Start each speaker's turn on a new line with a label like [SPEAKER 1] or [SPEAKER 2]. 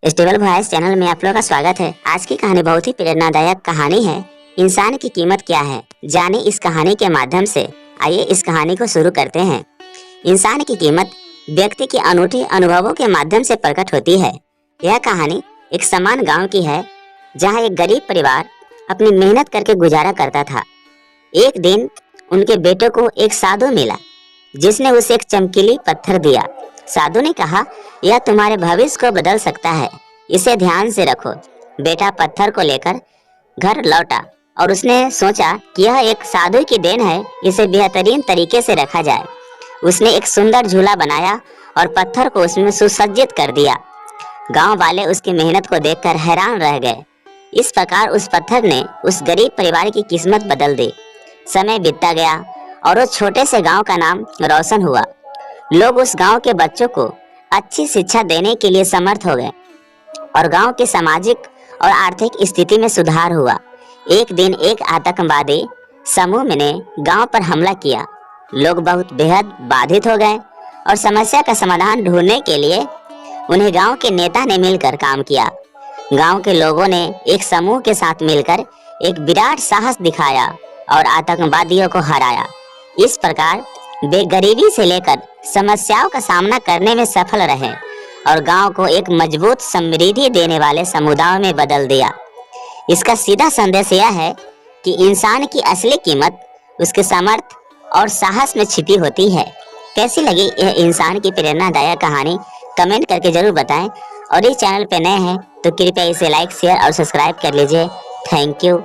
[SPEAKER 1] Stable voice channel में आप लोगों का स्वागत है। आज की कहानी बहुत ही प्रेरणादायक कहानी है। इंसान की कीमत क्या है, जाने इस कहानी के माध्यम से। आइए इस कहानी को शुरू करते हैं। इंसान की कीमत व्यक्ति के अनूठे अनुभवों के माध्यम से प्रकट होती है। यह कहानी एक समान गांव की है, जहां एक गरीब परिवार अपनी मेहनत करके गुजारा करता था। एक दिन उनके बेटे को एक साधु मिला, जिसने उसे एक चमकीली पत्थर दिया। साधु ने कहा, यह तुम्हारे भविष्य को बदल सकता है, इसे ध्यान से रखो। बेटा पत्थर को लेकर घर लौटा और उसने सोचा कि यह एक साधु की देन है, इसे बेहतरीन तरीके से रखा जाए। उसने एक सुंदर झूला बनाया और पत्थर को उसमें सुसज्जित कर दिया। गांव वाले उसकी मेहनत को देखकर हैरान रह गए। इस प्रकार उस पत्थर ने उस गरीब परिवार की किस्मत बदल दी। समय बीतता गया और उस छोटे से गांव का नाम रोशन हुआ। लोग उस गांव के बच्चों को अच्छी शिक्षा देने के लिए समर्थ हो गए और गांव की सामाजिक और आर्थिक स्थिति में सुधार हुआ। एक दिन एक आतंकवादी समूह ने गांव पर हमला किया। लोग बहुत बेहद बाधित हो गए और समस्या का समाधान ढूंढने के लिए उन्हें गांव के नेता ने मिलकर काम किया। गांव के लोगों ने एक समूह के साथ मिलकर एक विराट साहस दिखाया और आतंकवादियों को हराया। इस प्रकार वे गरीबी से लेकर समस्याओं का सामना करने में सफल रहे और गांव को एक मजबूत समृद्धि देने वाले समुदाय में बदल दिया। इसका सीधा संदेश यह है कि इंसान की असली कीमत उसके सामर्थ्य और साहस में छिपी होती है। कैसी लगी यह इंसान की प्रेरणादायक कहानी, कमेंट करके जरूर बताएं। और इस चैनल पे नए हैं तो कृपया इसे लाइक, शेयर और सब्सक्राइब कर लीजिए। Thank you.